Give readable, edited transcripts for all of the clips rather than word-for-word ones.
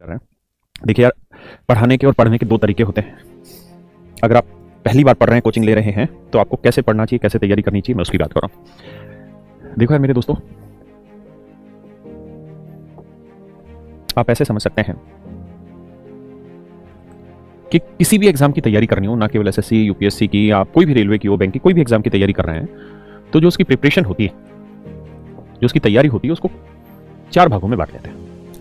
कर रहे हैं। देखिए यार, पढ़ाने के और पढ़ने के दो तरीके होते हैं। अगर आप पहली बार पढ़ रहे हैं, कोचिंग ले रहे हैं, तो आपको कैसे पढ़ना चाहिए, कैसे तैयारी करनी चाहिए, मैं उसकी बात कर रहा हूं। देखो यार मेरे दोस्तों, आप ऐसे समझ सकते हैं कि किसी भी एग्जाम की तैयारी करनी हो, ना केवल एसएससी, यूपीएससी की, या कोई भी रेलवे की हो, बैंक की, कोई भी एग्जाम की तैयारी कर रहे हैं, तो जो उसकी प्रिपरेशन होती है, जो उसकी तैयारी होती है, उसको 4 भागों में बांट लेते हैं।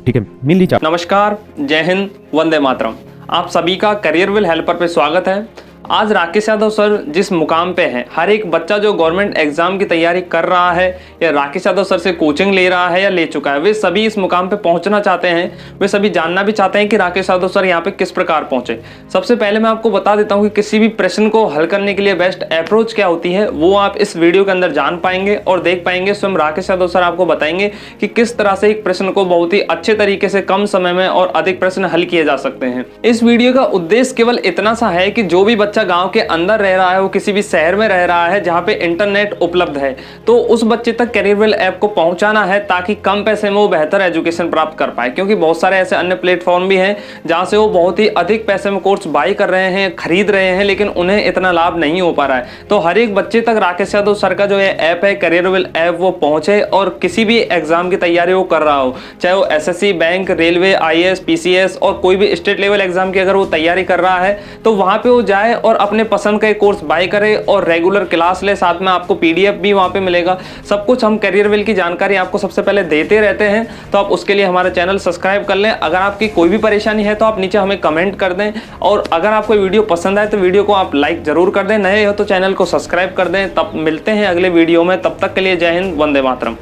ठीक है, मेनली 4। नमस्कार, जय हिंद, वंदे मातरम। आप सभी का करियर विल हेल्पर पे स्वागत है। आज राकेश यादव सर जिस मुकाम पे हैं, हर एक बच्चा जो गवर्नमेंट एग्जाम की तैयारी कर रहा है या राकेश यादव सर से कोचिंग ले रहा है या ले चुका है, वे सभी इस मुकाम पे पहुंचना चाहते हैं। वे सभी जानना भी चाहते हैं कि राकेश यादव सर यहाँ पे किस प्रकार पहुंचे। सबसे पहले मैं आपको बता देता हूँ कि किसी भी प्रश्न को हल करने के लिए बेस्ट अप्रोच क्या होती है, वो आप इस वीडियो के अंदर जान पाएंगे और देख पाएंगे। स्वयं राकेश यादव सर आपको बताएंगे कि किस तरह से एक प्रश्न को बहुत ही अच्छे तरीके से कम समय में और अधिक प्रश्न हल किए जा सकते हैं। इस वीडियो का उद्देश्य केवल इतना सा है कि जो भी बच्चा गाँव के अंदर रह रहा है, वो किसी भी शहर में रह रहा है जहां पे इंटरनेट उपलब्ध है, तो उस बच्चे तक करियर विल ऐप को पहुंचाना है, ताकि कम पैसे में वो बेहतर एजुकेशन प्राप्त कर पाए। क्योंकि बहुत सारे ऐसे अन्य प्लेटफॉर्म भी हैं जहां से वो बहुत ही अधिक पैसे में कोर्स बाई कर रहे हैं, खरीद रहे हैं, लेकिन उन्हें इतना लाभ नहीं हो पा रहा है। तो हर एक बच्चे तक राकेश यादव सर का जो ये ऐप है, करियर विल ऐप, वो पहुंचे और किसी भी एग्जाम की तैयारी वो कर रहा हो, चाहे वो SSC, bank, railway, IAS, PCS और कोई भी स्टेट लेवल एग्जाम की अगर वो तैयारी कर रहा है, तो वहां पे वो जाए और अपने पसंद का एक कोर्स बाय करे और रेगुलर क्लास ले। साथ में आपको पीडीएफ भी वहां पे मिलेगा। सब कुछ हम करियर विल की जानकारी आपको सबसे पहले देते रहते हैं, तो आप उसके लिए हमारा चैनल सब्सक्राइब कर लें। अगर आपकी कोई भी परेशानी है तो आप नीचे हमें कमेंट कर दें, और अगर आपको वीडियो पसंद आए तो वीडियो को आप लाइक जरूर कर दें। नए हो तो चैनल को सब्सक्राइब कर दें। तब मिलते हैं अगले वीडियो में, तब तक के लिए जय हिंद, वंदे मातरम।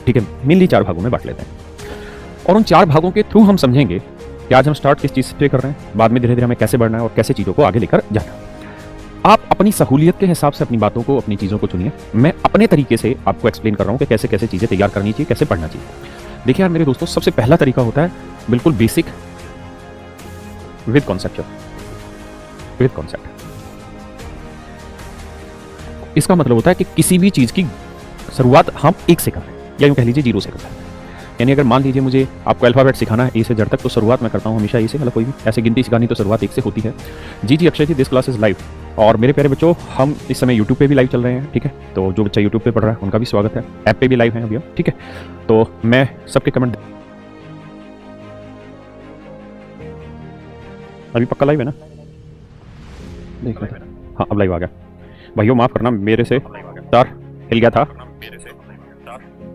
ठीक है, मेनली 4 भागों में बांट लेते हैं, और उन 4 भागों के थ्रू हम समझेंगे कि आज हम स्टार्ट किस चीज से कर रहे हैं, बाद में धीरे धीरे हमें कैसे बढ़ना है और कैसे चीजों को आगे लेकर जाना है। आप अपनी सहूलियत के हिसाब से अपनी बातों को, अपनी चीजों को चुनिए। मैं अपने तरीके से आपको एक्सप्लेन कर रहा हूं कि कैसे कैसे चीजें तैयार करनी चाहिए, कैसे पढ़ना चाहिए। देखिए यार मेरे दोस्तों, सबसे पहला तरीका होता है बिल्कुल basic with concept. With concept इसका मतलब होता है कि किसी भी चीज की शुरुआत हम 1 से कर रहे हैं, या यूं कह लीजिए 0 से कर रहे हैं। यानी अगर मान लीजिए मुझे आपको अल्फाबेट सिखाना है ए से जेड तक, तो शुरुआत मैं करता हूं हमेशा ए से। मतलब कोई भी ऐसे गिनती सिखानी तो शुरुआत 1 से होती है। जी अक्षय जी, दिस क्लास इज लाइव। और मेरे प्यारे बच्चों, हम इस समय यूट्यूब पे भी लाइव चल रहे हैं। ठीक है, तो जो बच्चा यूट्यूब पे पढ़ रहा है उनका भी स्वागत है। ऐप पे भी लाइव है अभी। ठीक है, तो मैं सबके कमेंट, अभी पक्का लाइव है ना? देख लेते हैं। हाँ, अब लाइव आ गया। भाइयों माफ करना, मेरे से तार हिल गया था,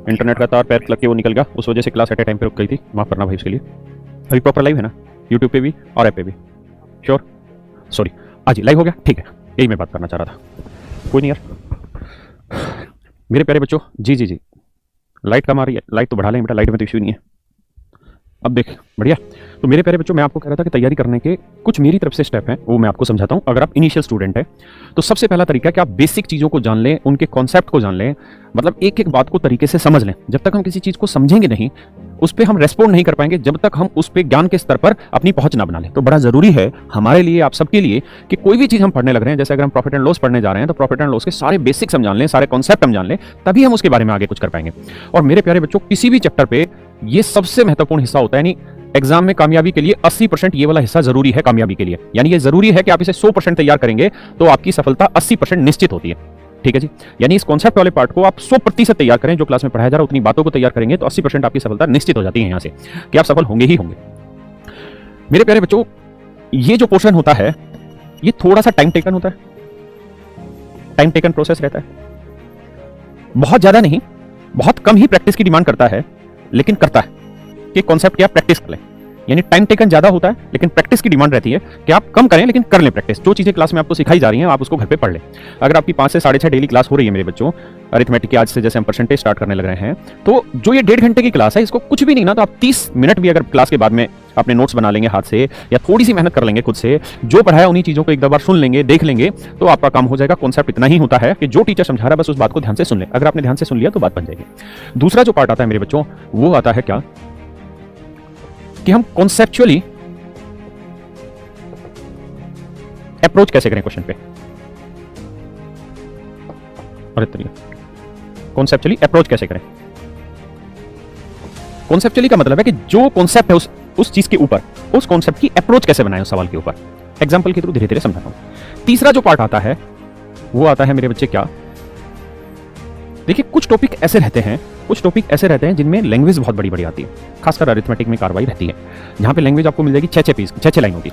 इंटरनेट का तार पैर लग के वो निकल गया, उस वजह से क्लास एट ए टाइम पे रुक गई थी। माफ करना भाई उसके लिए। अभी प्रॉपर लाइव है ना यूट्यूब पे भी और ऐप पे भी? श्योर, सॉरी, आज लाइव हो गया। ठीक है, यही मैं बात करना चाह रहा था। कोई नहीं यार मेरे प्यारे बच्चों। जी लाइट कम आ रही है, लाइट तो बढ़ा लें बेटा, लाइट में तो इश्यू नहीं है। अब देख, बढ़िया। तो मेरे प्यारे बच्चों, मैं आपको कह रहा था कि तैयारी करने के कुछ मेरी तरफ से स्टेप हैं, वो मैं आपको समझाता हूं। अगर आप इनिशियल स्टूडेंट हैं तो सबसे पहला तरीका है कि आप बेसिक चीज़ों को जान लें, उनके कॉन्सेप्ट को जान लें। मतलब एक एक बात को तरीके से समझ लें। जब तक हम किसी चीज़ को समझेंगे नहीं, उस पर हम रेस्पॉन्ड नहीं कर पाएंगे, जब तक हम उस पर ज्ञान के स्तर पर अपनी पहुंच ना बना लें। तो बड़ा जरूरी है हमारे लिए, आप सबके लिए, कि कोई भी चीज़ हम पढ़ने लग रहे हैं, जैसे अगर हम प्रॉफिट एंड लॉस पढ़ने जा रहे हैं, तो प्रॉफिट एंड लॉस के सारे बेसिक्स हम जान लें, सारे कॉन्सेप्ट हम जान लें, तभी हम उसके बारे में आगे कुछ कर पाएंगे। और मेरे प्यारे बच्चों, किसी भी चैप्टर पे ये सबसे महत्वपूर्ण हिस्सा होता है। यानी एग्जाम में कामयाबी के लिए 80% ये वाला हिस्सा जरूरी है कामयाबी के लिए। यानी ये जरूरी है कि आप इसे 100% तैयार करेंगे तो आपकी सफलता 80% निश्चित होती है। ठीक है जी, यानी इस कॉन्सेप्ट वाले पार्ट को आप 100% तैयार करें, जो क्लास में पढ़ाया जा रहा है उतनी बातों को तैयार करेंगे तो 80% आपकी सफलता निश्चित हो जाती है यहां से, कि आप सफल होंगे ही होंगे। मेरे प्यारे बच्चों, ये जो पोर्शन होता है ये थोड़ा सा टाइम टेकन होता है, टाइम टेकन प्रोसेस रहता है। बहुत ज्यादा नहीं, बहुत कम ही प्रैक्टिस की डिमांड करता है, लेकिन करता है कि कॉन्सेप्ट क्या प्रैक्टिस कर लें। यानी टाइम टेकन ज्यादा होता है, लेकिन प्रैक्टिस की डिमांड रहती है कि आप कम करें लेकिन कर लें प्रैक्टिस। जो चीजें क्लास में आपको सिखाई जा रही हैं आप उसको घर पे पढ़ लें। अगर आपकी 5 से 6.5 डेली क्लास हो रही है मेरे बच्चों, अरिथमेटिक की आज से जैसे हम परसेंटेज स्टार्ट करने लग रहे हैं, तो जो ये 1.5 घंटे की क्लास है, इसको कुछ भी नहीं ना तो आप 30 मिनट भी अगर क्लास के बाद में अपने नोट्स बना लेंगे हाथ से, या थोड़ी सी मेहनत कर लेंगे खुद से, जो पढ़ाया उन्हीं चीजों को एक दो बार सुन लेंगे, देख लेंगे, तो आपका काम हो जाएगा। कॉन्सेप्ट इतना ही होता है कि जो टीचर समझा रहा है बस उस बात को ध्यान से सुन लें। अगर आपने ध्यान से सुन लिया तो बात बन जाएगी। दूसरा जो पार्ट आता है मेरे बच्चों, वो आता है क्या, कि हम कॉन्सेप्चुअली अप्रोच कैसे करें क्वेश्चन पे। और कॉन्सेप्चुअली अप्रोच कैसे करें। कॉन्सेप्चुअली का मतलब है कि जो कॉन्सेप्ट है उस चीज के ऊपर, उस कॉन्सेप्ट की अप्रोच कैसे बनाएं उस सवाल के ऊपर। एग्जाम्पल के थ्रू धीरे धीरे समझाता हूं। तीसरा जो पार्ट आता है वो आता है मेरे बच्चे क्या, देखिए कुछ टॉपिक ऐसे रहते हैं जिनमें लैंग्वेज बहुत बड़ी बड़ी आती है, खासकर अरिथमेटिक में कार्रवाई रहती है, जहां पे लैंग्वेज आपको मिल जाएगी 6 लाइनों की,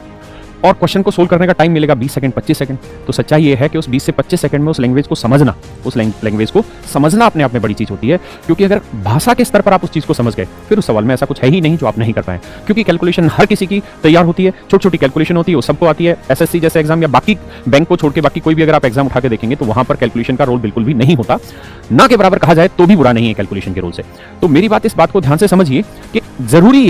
और क्वेश्चन को सोल्व करने का टाइम मिलेगा 20 सेकंड 25 सेकंड। तो सच्चाई ये है कि उस 20 से 25 सेकंड में उस लैंग्वेज को समझना अपने आप में बड़ी चीज होती है, क्योंकि अगर भाषा के स्तर पर आप उस चीज को समझ गए फिर उस सवाल में ऐसा कुछ है ही नहीं जो आप नहीं कर पाए, क्योंकि कैलकुलेशन हर किसी की तैयार होती है, छोटी छोटी कैलकुलेशन होती है, वो सबको आती है। एसएससी जैसे एग्जाम या बाकी बैंक को छोड़ के बाकी कोई भी अगर आप एग्जाम उठा के देखेंगे तो वहां पर कैलकुलेशन का रोल बिल्कुल भी नहीं होता, ना के बराबर कहा जाए तो भी बुरा नहीं है कैलकुलेशन के रोल से। तो मेरी बात, इस बात को ध्यान से समझिए कि जरूरी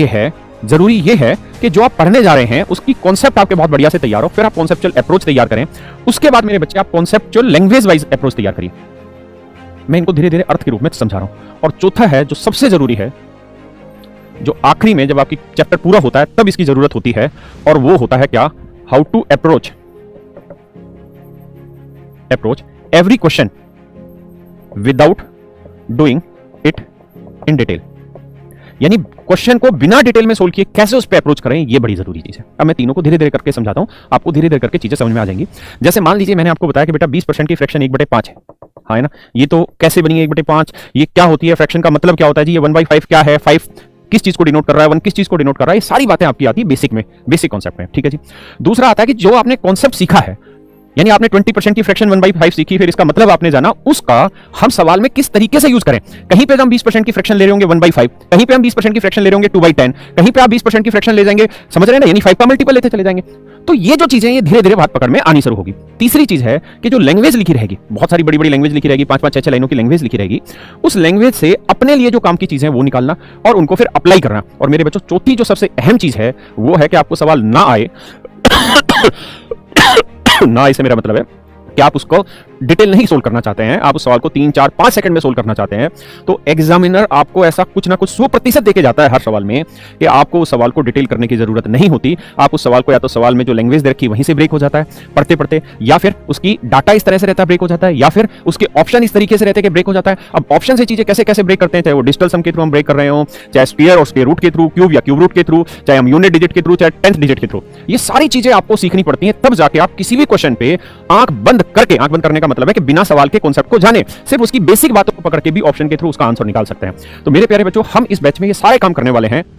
ये है कि जो आप पढ़ने जा रहे हैं उसकी कॉन्सेप्ट आपके बहुत बढ़िया से तैयार हो, फिर आप कॉन्सेप्चुअल अप्रोच तैयार करें। उसके बाद मेरे बच्चे आप कॉन्सेप्चुअल लैंग्वेज वाइज अप्रोच तैयार करिए। मैं इनको धीरे धीरे अर्थ के रूप में समझा रहा हूं। और चौथा है जो सबसे जरूरी है, जो आखिरी में जब आपकी चैप्टर पूरा होता है तब इसकी जरूरत होती है, और वो होता है क्या, how to approach every question without doing it in detail. यानी क्वेश्चन को बिना डिटेल में सोल्व किए कैसे उस पर अप्रोच करें, ये बड़ी जरूरी चीज है। अब मैं तीनों को धीरे धीरे करके समझाता हूं, आपको धीरे धीरे करके चीजें समझ में आ जाएंगी। जैसे मान लीजिए मैंने आपको बताया कि बेटा 20% की फ्रैक्शन 1/5 है, हाँ है ना, ये तो कैसे बनी है 1/5, ये क्या होती है, फ्रैक्शन का मतलब क्या होता है जी, ये 1/5 क्या है, 5 किस चीज को डिनोट कर रहा है, 1 किस चीज को डिनोट कर रहा है, ये सारी बातें आपकी आती है बेसिक कॉन्सेप्ट में, ठीक है जी। दूसरा आता है कि जो आपने कॉन्सेप्ट सीखा है, यानी आपने 20% की फ्रैक्शन 1/5 सीखी, फिर इसका मतलब आपने जाना, उसका हम सवाल में किस तरीके से यूज करें। कहीं पे हम 20% की फ्रैक्शन ले रहे होंगे 1/5, कहीं पे हम 20% की फ्रैक्शन ले रहे होंगे 2/10, कहीं पे आप 20% की फ्रैक्शन ले जाएंगे, समझ रहे हैं ना, यानी 5 का मल्टीपल लेते चले जाएंगे। तो ये जो चीजें ये धीरे धीरे बात पकड़ में आनी शुरू होगी। तीसरी चीज है कि जो लैंग्वेज लिखी रहेगी, बहुत सारी बड़ी बड़ी लैंग्वेज लिखी रहेगी, 5-5 6-6 लाइनों की लैंग्वेज लिखी रहेगी, उस लैंग्वेज से अपने लिए जो काम की चीजें वो निकालना और उनको फिर अप्लाई करना। और मेरे बच्चों चौथी जो सबसे अहम चीज है वो है कि आपको सवाल ना आए ना, इससे मेरा मतलब है कि आप उसको डिटेल नहीं सोल्व करना चाहते हैं, आप उस सवाल को 3, 4, 5 सेकंड में सोल्व करना चाहते हैं, तो एग्जामिनर आपको ऐसा कुछ ना कुछ 100% देके जाता है हर सवाल में कि आपको उस सवाल को डिटेल करने की जरूरत नहीं होती। आप उस सवाल को या तो सवाल में जो लैंग्वेज दे रखी वहीं से ब्रेक हो जाता है पढ़ते पढ़ते, या फिर उसकी डाटा इस तरह से रहता है ब्रेक हो जाता है, या फिर उसके ऑप्शन इस तरीके से रहते हैं कि ब्रेक हो जाता है। अब ऑप्शन से चीजें कैसे कैसे ब्रेक करते हैं, चाहे वो डिजिटल सम के थ्रू हम ब्रेक कर रहे हो, चाहे स्क्वायर और स्क्वायर रूट के थ्रू, क्यूब या क्यूब रूट के थ्रू, चाहे हम यूनिट डिजिट के थ्रू, चाहे 10th डिजिट के थ्रू, ये सारी चीजें आपको सीखनी पड़ती हैं, तब जाके आप किसी भी क्वेश्चन पे आंख बंद करने का मतलब है कि बिना सवाल के कॉन्सेप्ट को जाने, सिर्फ उसकी बेसिक बातों को पकड़ के भी ऑप्शन के थ्रू उसका आंसर निकाल सकते हैं। तो मेरे प्यारे बच्चों, हम इस बैच में ये सारे काम करने वाले हैं।